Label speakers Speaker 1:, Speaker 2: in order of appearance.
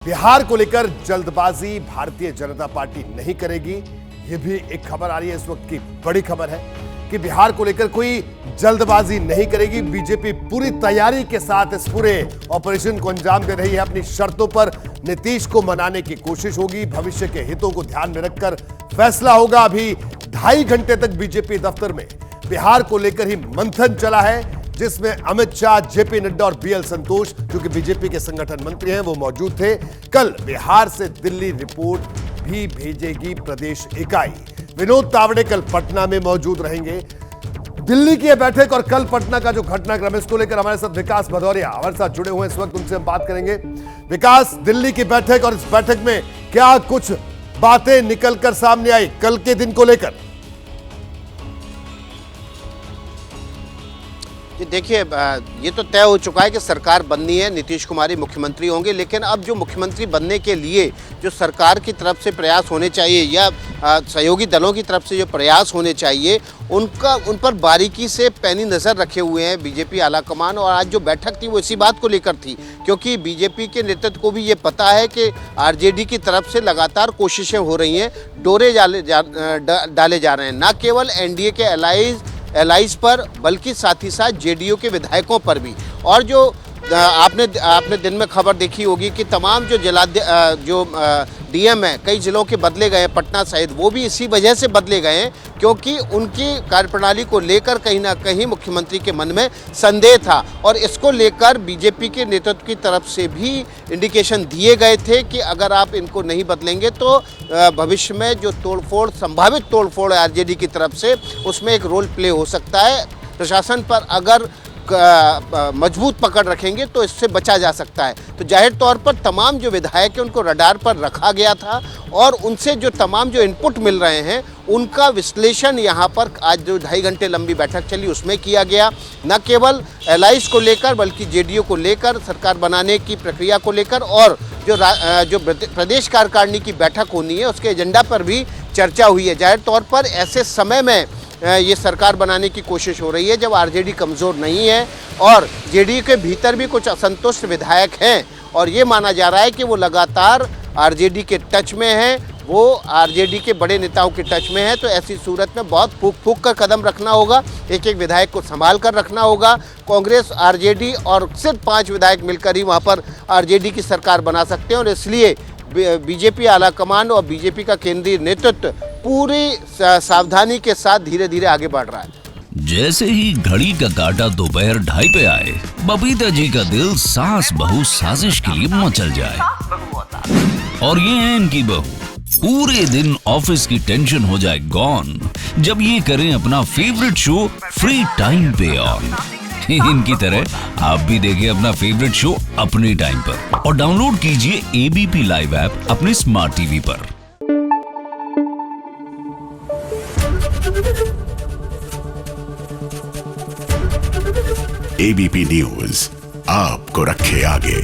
Speaker 1: बिहार को लेकर जल्दबाजी भारतीय जनता पार्टी नहीं करेगी। यह भी एक खबर आ रही है, इस वक्त की बड़ी खबर है कि बिहार को लेकर कोई जल्दबाजी नहीं करेगी। बीजेपी पूरी तैयारी के साथ इस पूरे ऑपरेशन को अंजाम दे रही है। अपनी शर्तों पर नीतीश को मनाने की कोशिश होगी। भविष्य के हितों को ध्यान में रखकर फैसला होगा। अभी 2.5 घंटे तक बीजेपी दफ्तर में बिहार को लेकर ही मंथन चला है, जिसमें अमित शाह, जेपी नड्डा और बीएल संतोष, जो कि बीजेपी के संगठन मंत्री हैं, वो मौजूद थे। कल बिहार से दिल्ली रिपोर्ट भी भेजेगी प्रदेश इकाई। विनोद तावड़े कल पटना में मौजूद रहेंगे। दिल्ली की बैठक और कल पटना का जो घटनाक्रम है, इसको लेकर हमारे साथ विकास भदौरिया हमारे साथ जुड़े हुए हैं। इस वक्त उनसे हम बात करेंगे। विकास, दिल्ली की बैठक और इस बैठक में क्या कुछ बातें निकलकर सामने आई कल के दिन को लेकर?
Speaker 2: देखिए, ये तो तय हो चुका है कि सरकार बननी है, नीतीश कुमार ही मुख्यमंत्री होंगे। लेकिन अब जो मुख्यमंत्री बनने के लिए जो सरकार की तरफ से प्रयास होने चाहिए या सहयोगी दलों की तरफ से जो प्रयास होने चाहिए, उन पर बारीकी से पैनी नज़र रखे हुए हैं बीजेपी आलाकमान। और आज जो बैठक थी वो इसी बात को लेकर थी, क्योंकि बीजेपी के नेतृत्व को भी ये पता है कि आरजेडी की तरफ से लगातार कोशिशें हो रही हैं, डोरे डाले जा रहे हैं, न केवल एनडीए के एलाइज पर बल्कि साथ ही साथ जेडीयू के विधायकों पर भी। और जो आपने दिन में खबर देखी होगी कि तमाम जो डीएम है कई जिलों के बदले गए, पटना सहित, वो भी इसी वजह से बदले गए हैं क्योंकि उनकी कार्यप्रणाली को लेकर कहीं ना कहीं मुख्यमंत्री के मन में संदेह था। और इसको लेकर बीजेपी के नेतृत्व की तरफ से भी इंडिकेशन दिए गए थे कि अगर आप इनको नहीं बदलेंगे तो भविष्य में जो संभावित तोड़फोड़ है आरजेडी की तरफ से, उसमें एक रोल प्ले हो सकता है। प्रशासन पर अगर मजबूत पकड़ रखेंगे तो इससे बचा जा सकता है। तो जाहिर तौर पर तमाम जो विधायक हैं उनको रडार पर रखा गया था और उनसे जो तमाम जो इनपुट मिल रहे हैं उनका विश्लेषण यहाँ पर आज जो 2.5 घंटे लंबी बैठक चली उसमें किया गया। न केवल एलाइज को लेकर बल्कि जेडीयू को लेकर, सरकार बनाने की प्रक्रिया को लेकर, और जो प्रदेश कार्यकारिणी की बैठक होनी है उसके एजेंडा पर भी चर्चा हुई है। जाहिर तौर पर ऐसे समय में ये सरकार बनाने की कोशिश हो रही है जब आरजेडी कमज़ोर नहीं है और जेडीयू के भीतर भी कुछ असंतुष्ट विधायक हैं और ये माना जा रहा है कि वो लगातार आरजेडी के टच में हैं, वो आरजेडी के बड़े नेताओं के टच में है। तो ऐसी सूरत में बहुत फूक कर कदम रखना होगा, एक एक विधायक को संभाल कर रखना होगा। कांग्रेस, आरजेडी और सिर्फ 5 विधायक मिलकर ही वहाँ पर आरजेडी की सरकार बना सकते हैं। और इसलिए बीजेपी आलाकमान और बीजेपी का केंद्रीय नेतृत्व पूरी सावधानी के साथ धीरे धीरे आगे बढ़ रहा है।
Speaker 3: जैसे ही घड़ी का काटा दोपहर 2:30 पे आए, बबीता जी का दिल सास बहू साजिश के लिए मचल जाए। और ये है इनकी बहू, पूरे दिन ऑफिस की टेंशन हो जाए गॉन जब ये करें अपना फेवरेट शो फ्री टाइम पे ऑन। इनकी तरह आप भी देखिए अपना फेवरेट शो अपने टाइम पर और डाउनलोड कीजिए एबीपी लाइव ऐप अपने स्मार्ट टीवी पर।
Speaker 4: एबीपी न्यूज आपको रखे आगे।